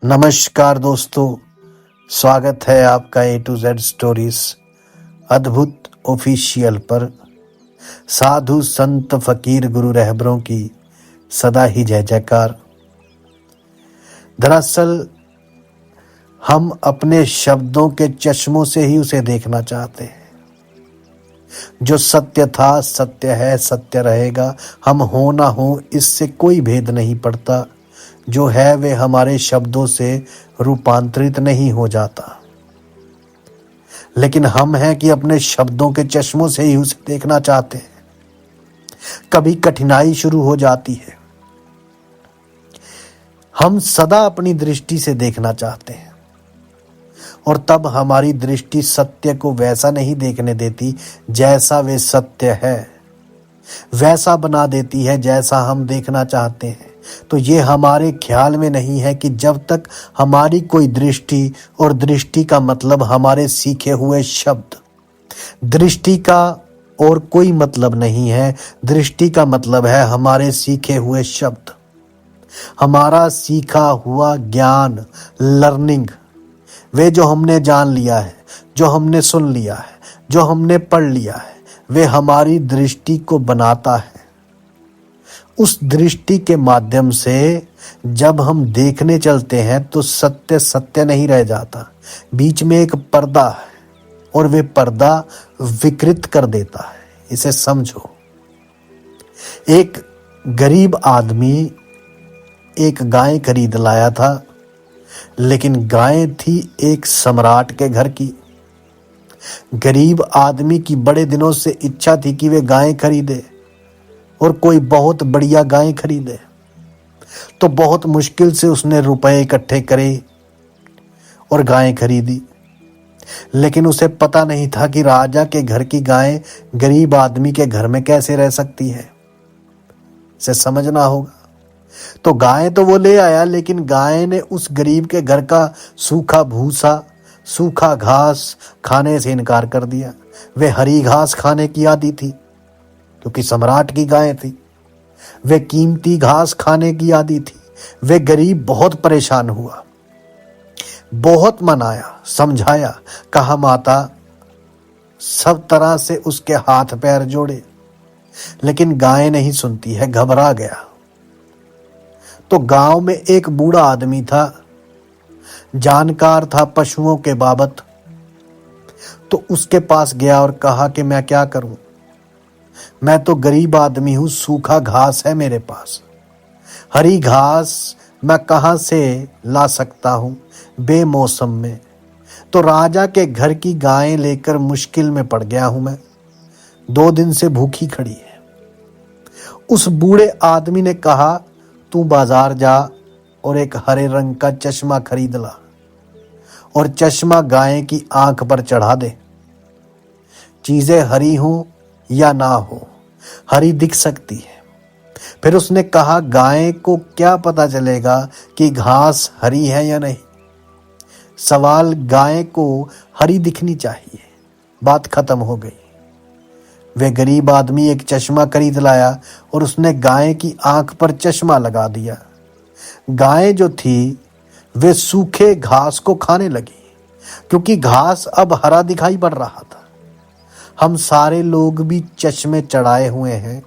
नमस्कार दोस्तों, स्वागत है आपका A to Z स्टोरीज अद्भुत ऑफिशियल पर। साधु संत फकीर गुरु रहबरों की सदा ही जय जयकार। दरअसल हम अपने शब्दों के चश्मों से ही उसे देखना चाहते हैं। जो सत्य था, सत्य है, सत्य रहेगा। हम हो ना हो इससे कोई भेद नहीं पड़ता। जो है वे हमारे शब्दों से रूपांतरित नहीं हो जाता, लेकिन हम हैं कि अपने शब्दों के चश्मों से ही उसे देखना चाहते हैं। कभी कठिनाई शुरू हो जाती है। हम सदा अपनी दृष्टि से देखना चाहते हैं और तब हमारी दृष्टि सत्य को वैसा नहीं देखने देती जैसा वे सत्य है, वैसा बना देती है जैसा हम देखना चाहते हैं। तो ये हमारे ख्याल में नहीं है कि जब तक हमारी कोई दृष्टि, और दृष्टि का मतलब हमारे सीखे हुए शब्द, दृष्टि का और कोई मतलब नहीं है। दृष्टि का मतलब है हमारे सीखे हुए शब्द, हमारा सीखा हुआ ज्ञान, लर्निंग। वे जो हमने जान लिया है, जो हमने सुन लिया है, जो हमने पढ़ लिया है, वे हमारी दृष्टि को बनाता है। उस दृष्टि के माध्यम से जब हम देखने चलते हैं तो सत्य सत्य नहीं रह जाता। बीच में एक पर्दा है और वे पर्दा विकृत कर देता है। इसे समझो। एक गरीब आदमी एक गाय खरीद लाया था, लेकिन गाय थी एक सम्राट के घर की। गरीब आदमी की बड़े दिनों से इच्छा थी कि वे गाय खरीदे और कोई बहुत बढ़िया गाय खरीदे। तो बहुत मुश्किल से उसने रुपए इकट्ठे करे और गाय खरीदी। लेकिन उसे पता नहीं था कि राजा के घर की गाय गरीब आदमी के घर में कैसे रह सकती है। इसे समझना होगा। तो गाय तो वो ले आया, लेकिन गाय ने उस गरीब के घर का सूखा भूसा, सूखा घास खाने से इनकार कर दिया। वे हरी घास खाने की आदी थी क्योंकि सम्राट की गाय थी। वे कीमती घास खाने की आदी थी। वे गरीब बहुत परेशान हुआ, बहुत मनाया, समझाया, कहा माता, सब तरह से उसके हाथ पैर जोड़े, लेकिन गाय नहीं सुनती है। घबरा गया। तो गांव में एक बूढ़ा आदमी था, जानकार था पशुओं के बाबत। तो उसके पास गया और कहा कि मैं क्या करूं, मैं तो गरीब आदमी हूं, सूखा घास है मेरे पास, हरी घास मैं कहां से ला सकता हूं बेमौसम में। तो राजा के घर की गाय लेकर मुश्किल में पड़ गया हूं मैं, 2 दिन से भूखी खड़ी है। उस बूढ़े आदमी ने कहा, तू बाजार जा और एक हरे रंग का चश्मा खरीद ला और चश्मा गाय की आंख पर चढ़ा दे। चीजें हरी हो या ना हो, हरी दिख सकती है। फिर उसने कहा, गाय को क्या पता चलेगा कि घास हरी है या नहीं। सवाल गाय को हरी दिखनी चाहिए। बात खत्म हो गई। वे गरीब आदमी एक चश्मा खरीद लाया और उसने गाय की आंख पर चश्मा लगा दिया। गाय जो थी वे सूखे घास को खाने लगी, क्योंकि घास अब हरा दिखाई पड़ रहा था। हम सारे लोग भी चश्मे चढ़ाए हुए हैं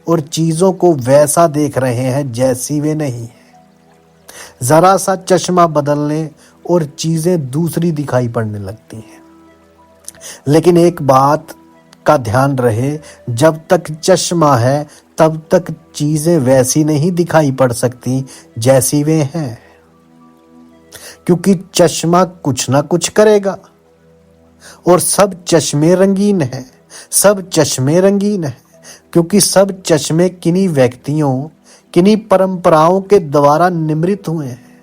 और चीजों को वैसा देख रहे हैं जैसी वे नहीं है। जरा सा चश्मा बदलने और चीजें दूसरी दिखाई पड़ने लगती हैं। लेकिन एक बात का ध्यान रहे, जब तक चश्मा है तब तक चीजें वैसी नहीं दिखाई पड़ सकती जैसी वे हैं, क्योंकि चश्मा कुछ ना कुछ करेगा। और सब चश्मे रंगीन हैं, सब चश्मे रंगीन हैं, क्योंकि सब चश्मे किन्हीं व्यक्तियों, किन्हीं परंपराओं के द्वारा निर्मित हुए हैं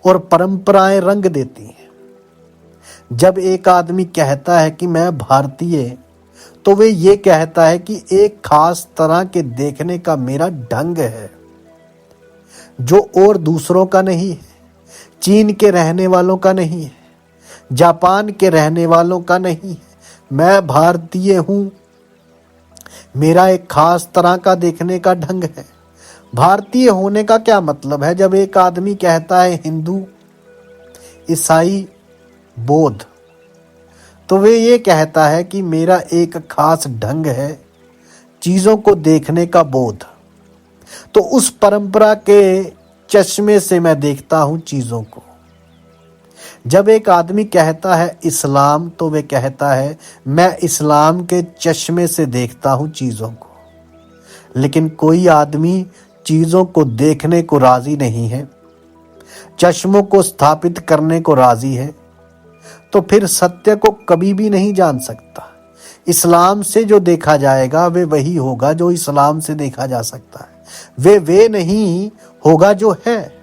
और परंपराएं रंग देती हैं। जब एक आदमी कहता है कि मैं भारतीय, तो वे ये कहता है कि एक खास तरह के देखने का मेरा ढंग है जो और दूसरों का नहीं है, चीन के रहने वालों का नहीं है, जापान के रहने वालों का नहीं है। मैं भारतीय हूं, मेरा एक खास तरह का देखने का ढंग है। भारतीय होने का क्या मतलब है? जब एक आदमी कहता है हिंदू, ईसाई, बौद्ध, तो वे ये कहता है कि मेरा एक खास ढंग है चीजों को देखने का, बोध। तो उस परंपरा के चश्मे से मैं देखता हूं चीजों को। जब एक आदमी कहता है इस्लाम, तो वे कहता है मैं इस्लाम के चश्मे से देखता हूं चीजों को। लेकिन कोई आदमी चीजों को देखने को राजी नहीं है, चश्मों को स्थापित करने को राजी है, तो फिर सत्य को कभी भी नहीं जान सकता। इस्लाम से जो देखा जाएगा वे वही होगा जो इस्लाम से देखा जा सकता है, वे नहीं होगा जो है।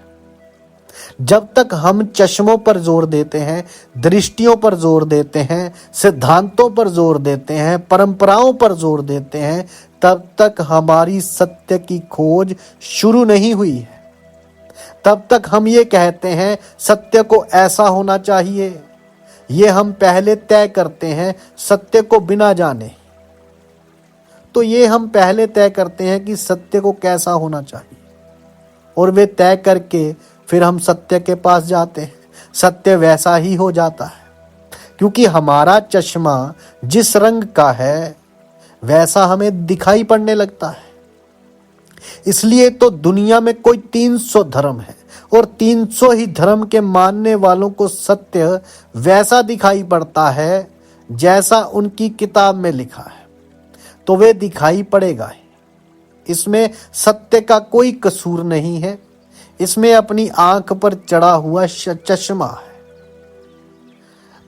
जब तक हम चश्मों पर जोर देते हैं, दृष्टियों पर जोर देते हैं, सिद्धांतों पर जोर देते हैं, परंपराओं पर जोर देते हैं, तब तक हमारी सत्य की खोज शुरू नहीं हुई है। तब तक हम ये कहते हैं सत्य को ऐसा होना चाहिए, ये हम पहले तय करते हैं सत्य को बिना जाने। तो ये हम पहले तय करते हैं कि सत्य को कैसा होना चाहिए, और वे तय करके फिर हम सत्य के पास जाते हैं। सत्य वैसा ही हो जाता है, क्योंकि हमारा चश्मा जिस रंग का है वैसा हमें दिखाई पड़ने लगता है। इसलिए तो दुनिया में कोई 300 धर्म है, और 300 ही धर्म के मानने वालों को सत्य वैसा दिखाई पड़ता है जैसा उनकी किताब में लिखा है, तो वे दिखाई पड़ेगा ही। इसमें सत्य का कोई कसूर नहीं है, इसमें अपनी आंख पर चढ़ा हुआ चश्मा है।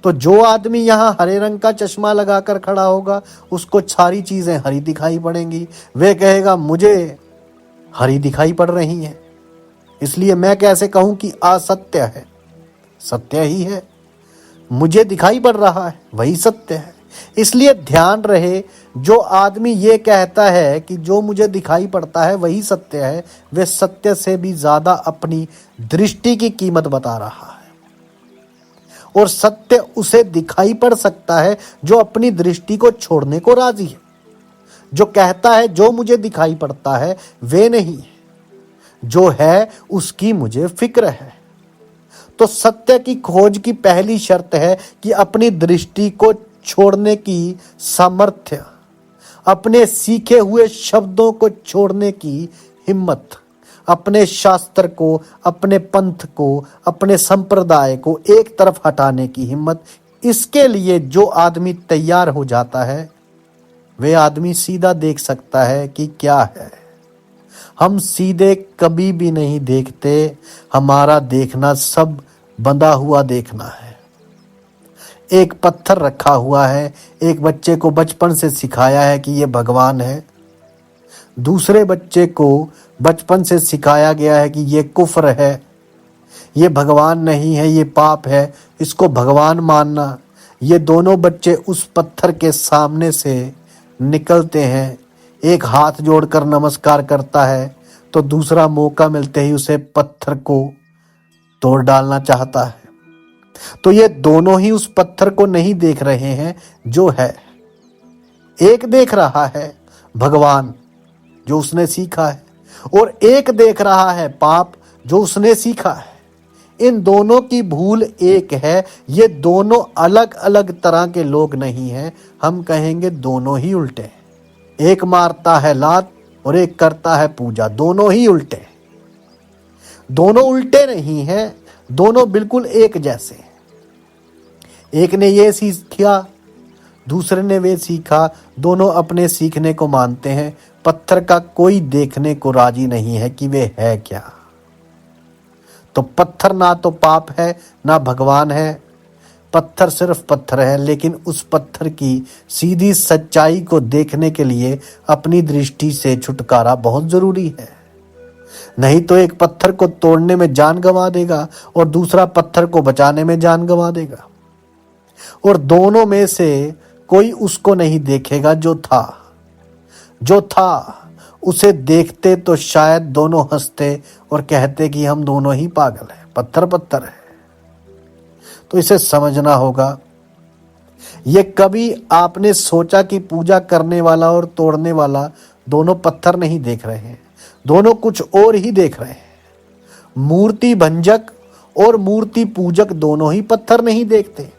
तो जो आदमी यहाँ हरे रंग का चश्मा लगाकर खड़ा होगा उसको सारी चीजें हरी दिखाई पड़ेंगी। वे कहेगा मुझे हरी दिखाई पड़ रही हैं, इसलिए मैं कैसे कहूं कि असत्य है? सत्य ही है, मुझे दिखाई पड़ रहा है वही सत्य है। इसलिए ध्यान रहे, जो आदमी ये कहता है कि जो मुझे दिखाई पड़ता है वही सत्य है, वे सत्य से भी ज्यादा अपनी दृष्टि की कीमत बता रहा है। और सत्य उसे दिखाई पड़ सकता है जो अपनी दृष्टि को छोड़ने को राजी है, जो कहता है जो मुझे दिखाई पड़ता है वे नहीं है, जो है उसकी मुझे फिक्र है। तो सत्य की खोज की पहली शर्त है कि अपनी दृष्टि को छोड़ने की सामर्थ्य, अपने सीखे हुए शब्दों को छोड़ने की हिम्मत, अपने शास्त्र को, अपने पंथ को, अपने संप्रदाय को एक तरफ हटाने की हिम्मत। इसके लिए जो आदमी तैयार हो जाता है वे आदमी सीधा देख सकता है कि क्या है। हम सीधे कभी भी नहीं देखते, हमारा देखना सब बंधा हुआ देखना है। एक पत्थर रखा हुआ है, एक बच्चे को बचपन से सिखाया है कि ये भगवान है, दूसरे बच्चे को बचपन से सिखाया गया है कि ये कुफ्र है, ये भगवान नहीं है, ये पाप है, इसको भगवान मानना। ये दोनों बच्चे उस पत्थर के सामने से निकलते हैं, एक हाथ जोड़कर नमस्कार करता है, तो दूसरा मौका मिलते ही उसे पत्थर को तोड़ डालना चाहता है। तो ये दोनों ही उस पत्थर को नहीं देख रहे हैं जो है। एक देख रहा है भगवान जो उसने सीखा है, और एक देख रहा है पाप जो उसने सीखा है। इन दोनों की भूल एक है, ये दोनों अलग अलग तरह के लोग नहीं हैं, हम कहेंगे दोनों ही उल्टे। एक मारता है लात और एक करता है पूजा, दोनों ही उल्टे। दोनों उल्टे नहीं हैं, दोनों बिल्कुल एक जैसे। एक ने ये सीखा, दूसरे ने वे सीखा, दोनों अपने सीखने को मानते हैं। पत्थर का कोई देखने को राजी नहीं है कि वे है क्या। तो पत्थर ना तो पाप है ना भगवान है, पत्थर सिर्फ पत्थर है। लेकिन उस पत्थर की सीधी सच्चाई को देखने के लिए अपनी दृष्टि से छुटकारा बहुत जरूरी है, नहीं तो एक पत्थर को तोड़ने में जान गंवा देगा और दूसरा पत्थर को बचाने में जान गंवा देगा, और दोनों में से कोई उसको नहीं देखेगा जो था उसे देखते तो शायद दोनों हंसते और कहते कि हम दोनों ही पागल हैं, पत्थर पत्थर है। तो इसे समझना होगा। ये कभी आपने सोचा कि पूजा करने वाला और तोड़ने वाला दोनों पत्थर नहीं देख रहे हैं, दोनों कुछ और ही देख रहे हैं। मूर्ति भंजक और मूर्ति पूजक दोनों ही पत्थर नहीं देखते।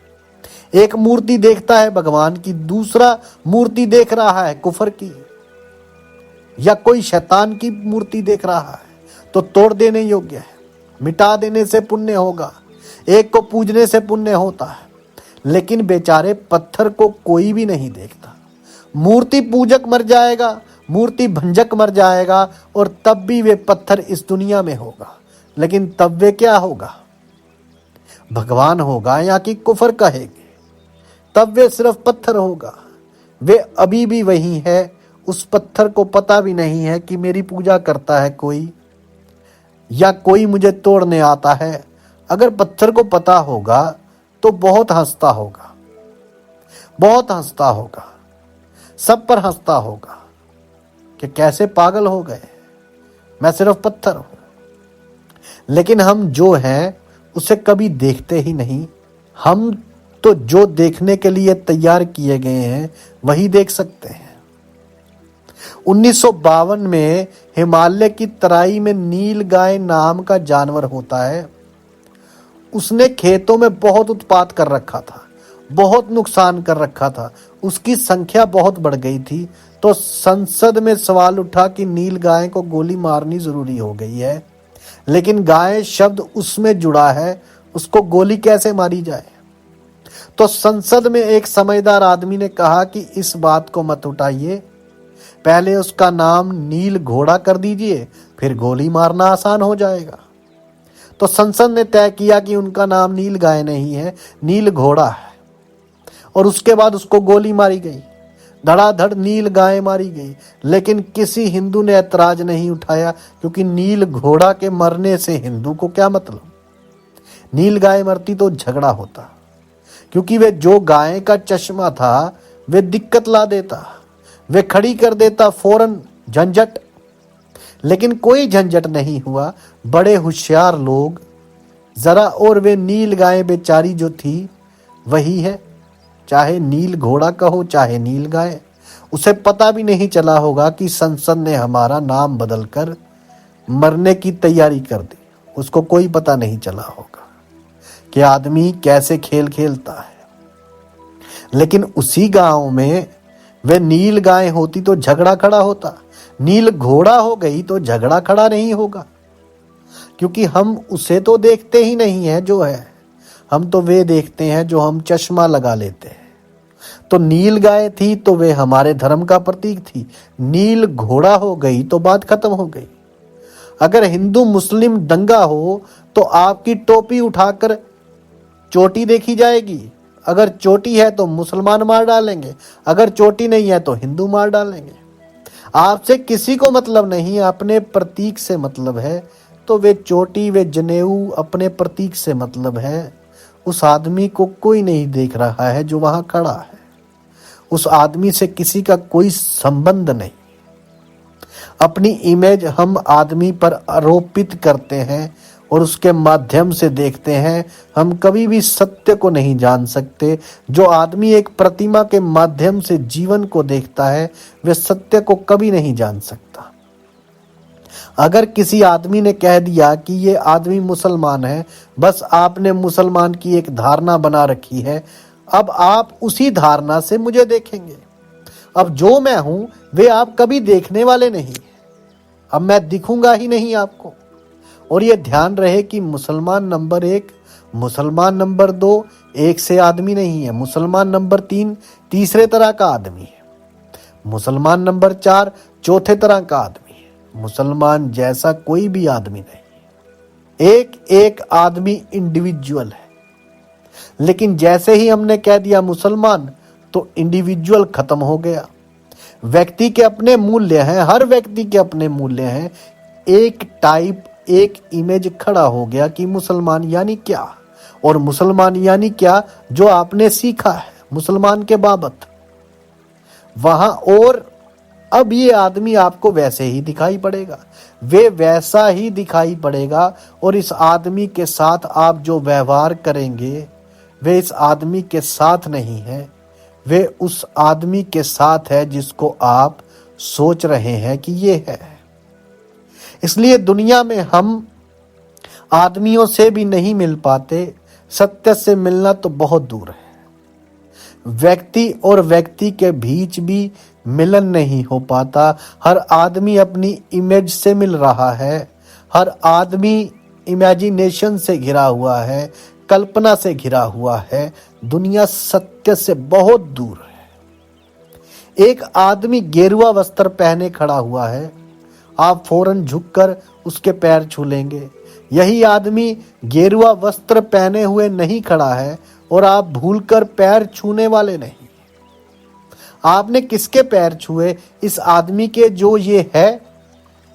एक मूर्ति देखता है भगवान की, दूसरा मूर्ति देख रहा है कुफर की या कोई शैतान की मूर्ति देख रहा है, तो तोड़ देने योग्य है। मिटा देने से पुण्य होगा, एक को पूजने से पुण्य होता है। लेकिन बेचारे पत्थर को कोई भी नहीं देखता। मूर्ति पूजक मर जाएगा, मूर्ति भंजक मर जाएगा, और तब भी वे पत्थर इस दुनिया में होगा। लेकिन तब वे क्या होगा? भगवान होगा या कि कुफर कहेंगे? तब वे सिर्फ पत्थर होगा। वे अभी भी वही है। उस पत्थर को पता भी नहीं है कि मेरी पूजा करता है कोई, या कोई मुझे तोड़ने आता है। अगर पत्थर को पता होगा तो बहुत हंसता होगा, बहुत हंसता होगा, सब पर हंसता होगा कि कैसे पागल हो गए, मैं सिर्फ पत्थर हूं। लेकिन हम जो हैं उसे कभी देखते ही नहीं। हम तो जो देखने के लिए तैयार किए गए हैं वही देख सकते हैं। 1952 में हिमालय की तराई में नील गाय नाम का जानवर होता है। उसने खेतों में बहुत उत्पात कर रखा था, बहुत नुकसान कर रखा था। उसकी संख्या बहुत बढ़ गई थी। तो संसद में सवाल उठा कि नील गाय को गोली मारनी जरूरी हो गई है, लेकिन गाय शब्द उसमें जुड़ा है, उसको गोली कैसे मारी जाए? तो संसद में एक समझदार आदमी ने कहा कि इस बात को मत उठाइए, पहले उसका नाम नील घोड़ा कर दीजिए, फिर गोली मारना आसान हो जाएगा। तो संसद ने तय किया कि उनका नाम नील गाय नहीं है, नील घोड़ा है। और उसके बाद उसको गोली मारी गई, धड़ाधड़ नील गाय मारी गई। लेकिन किसी हिंदू ने ऐतराज नहीं उठाया, क्योंकि नील घोड़ा के मरने से हिंदू को क्या मतलब? नील गाय मरती तो झगड़ा होता, क्योंकि वे जो गाय का चश्मा था वे दिक्कत ला देता, वे खड़ी कर देता फौरन झंझट। लेकिन कोई झंझट नहीं हुआ। बड़े होशियार लोग जरा, और वे नील गाय बेचारी जो थी वही है, चाहे नील घोड़ा कहो चाहे नील गाय। उसे पता भी नहीं चला होगा कि संसद ने हमारा नाम बदलकर मरने की तैयारी कर दी। उसको कोई पता नहीं चला होगा कि आदमी कैसे खेल खेलता है। लेकिन उसी गांव में वे नील गाय होती तो झगड़ा खड़ा होता, नील घोड़ा हो गई तो झगड़ा खड़ा नहीं होगा, क्योंकि हम उसे तो देखते ही नहीं है जो है। हम तो वे देखते हैं जो हम चश्मा लगा लेते हैं। तो नील गाय थी तो वे हमारे धर्म का प्रतीक थी, नील घोड़ा हो गई तो बात खत्म हो गई। अगर हिंदू मुस्लिम दंगा हो तो आपकी टोपी उठाकर चोटी देखी जाएगी। अगर चोटी है तो मुसलमान मार डालेंगे, अगर चोटी नहीं है तो हिंदू मार डालेंगे। आपसे किसी को मतलब नहीं, अपने प्रतीक से मतलब है। तो वे चोटी वे जनेऊ अपने प्रतीक से मतलब है। उस आदमी को कोई नहीं देख रहा है जो वहां खड़ा है। उस आदमी से किसी का कोई संबंध नहीं। अपनी इमेज हम आदमी पर आरोपित करते हैं और उसके माध्यम से देखते हैं। हम कभी भी सत्य को नहीं जान सकते। जो आदमी एक प्रतिमा के माध्यम से जीवन को देखता है वह सत्य को कभी नहीं जान सकता। अगर किसी आदमी ने कह दिया कि ये आदमी मुसलमान है, बस आपने मुसलमान की एक धारणा बना रखी है। अब आप उसी धारणा से मुझे देखेंगे। अब जो मैं हूं वे आप कभी देखने वाले नहीं। अब मैं दिखूंगा ही नहीं आपको। और ये ध्यान रहे कि मुसलमान नंबर 1, मुसलमान नंबर 2 एक से आदमी नहीं है। मुसलमान नंबर 3 तीसरे तरह का आदमी है। मुसलमान नंबर 4 चौथे तरह का आदमी है। मुसलमान जैसा कोई भी आदमी नहीं। एक एक आदमी इंडिविजुअल है। लेकिन जैसे ही हमने कह दिया मुसलमान तो इंडिविजुअल खत्म हो गया। व्यक्ति के अपने मूल्य हैं, हर व्यक्ति के अपने मूल्य हैं। एक टाइप एक इमेज खड़ा हो गया कि मुसलमान यानी क्या, और मुसलमान यानी क्या जो आपने सीखा है मुसलमान के बाबत वहां। और अब ये आदमी आपको वैसे ही दिखाई पड़ेगा, वे वैसा ही दिखाई पड़ेगा। और इस आदमी के साथ आप जो व्यवहार करेंगे वे इस आदमी के साथ नहीं है, वे उस आदमी के साथ है जिसको आप सोच रहे हैं कि ये है। इसलिए दुनिया में हम आदमियों से भी नहीं मिल पाते, सत्य से मिलना तो बहुत दूर है। व्यक्ति और व्यक्ति के बीच भी मिलन नहीं हो पाता। हर आदमी अपनी इमेज से मिल रहा है, हर आदमी इमेजिनेशन से घिरा हुआ है, कल्पना से घिरा हुआ है। दुनिया सत्य से बहुत दूर है। एक आदमी गेरुआ वस्त्र पहने खड़ा हुआ है, आप फौरन झुककर उसके पैर छू लेंगे। यही आदमी गेरुआ वस्त्र पहने हुए नहीं खड़ा है और आप भूलकर पैर छूने वाले नहीं। आपने किसके पैर छुए? इस आदमी के जो ये है,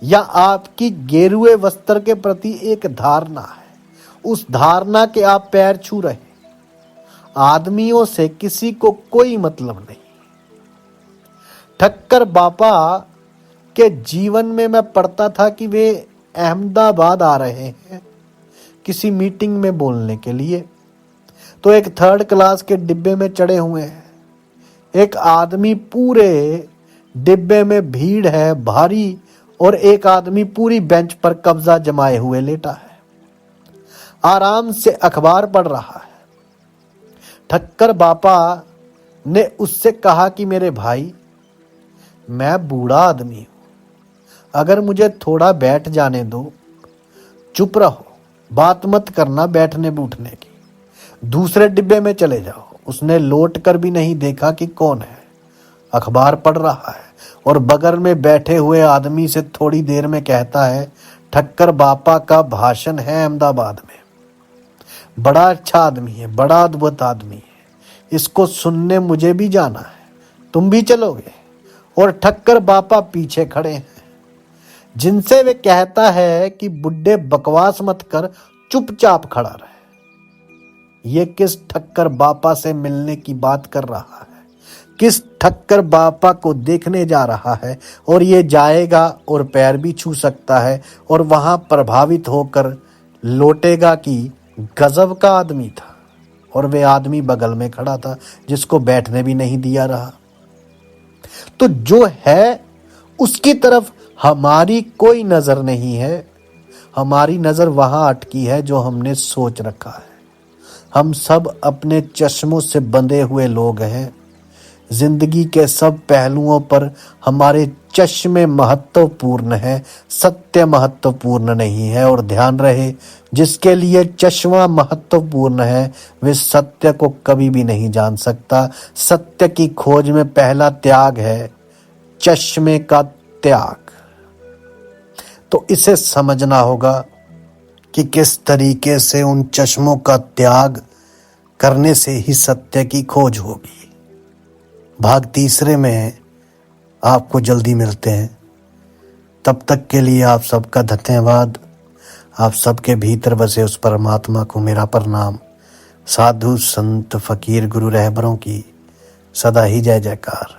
या आपकी गेरुए वस्त्र के प्रति एक धारणा है, उस धारणा के आप पैर छू रहे। आदमियों से किसी को कोई मतलब नहीं। ठक्कर बापा के जीवन में मैं पढ़ता था कि वे अहमदाबाद आ रहे हैं किसी मीटिंग में बोलने के लिए, तो एक 3rd क्लास के डिब्बे में चढ़े हुए हैं। एक आदमी पूरे डिब्बे में भीड़ है भारी, और एक आदमी पूरी बेंच पर कब्जा जमाए हुए लेटा है, आराम से अखबार पढ़ रहा है। ठक्कर बापा ने उससे कहा कि मेरे भाई, मैं बूढ़ा आदमी हूं, अगर मुझे थोड़ा बैठ जाने दो। चुप रहो, बात मत करना बैठने बूठने की, दूसरे डिब्बे में चले जाओ। उसने लौट कर भी नहीं देखा कि कौन है, अखबार पढ़ रहा है, और बगल में बैठे हुए आदमी से थोड़ी देर में कहता है, ठक्कर बापा का भाषण है अहमदाबाद में, बड़ा अच्छा आदमी है, बड़ा अद्भुत आदमी है, इसको सुनने मुझे भी जाना है, तुम भी चलोगे? और ठक्कर बापा पीछे खड़े हैं, जिनसे वे कहता है कि बुड्ढे बकवास मत कर, चुपचाप खड़ा रहे। ये किस ठक्कर बापा से मिलने की बात कर रहा है, किस ठक्कर बापा को देखने जा रहा है, और ये जाएगा और पैर भी छू सकता है और वहां प्रभावित होकर लौटेगा कि गजब का आदमी था। और वे आदमी बगल में खड़ा था जिसको बैठने भी नहीं दिया रहा। तो जो है उसकी तरफ हमारी कोई नजर नहीं है, हमारी नजर वहां अटकी है जो हमने सोच रखा है। हम सब अपने चश्मों से बंधे हुए लोग हैं। जिंदगी के सब पहलुओं पर हमारे चश्मे महत्वपूर्ण है, सत्य महत्वपूर्ण नहीं है। और ध्यान रहे, जिसके लिए चश्मा महत्वपूर्ण है वे सत्य को कभी भी नहीं जान सकता। सत्य की खोज में पहला त्याग है चश्मे का त्याग। तो इसे समझना होगा कि किस तरीके से उन चश्मों का त्याग करने से ही सत्य की खोज होगी। भाग 3 में आपको जल्दी मिलते हैं। तब तक के लिए आप सबका धन्यवाद। आप सबके भीतर बसे उस परमात्मा को मेरा प्रणाम। साधु संत फकीर गुरु रहबरों की सदा ही जय जयकार।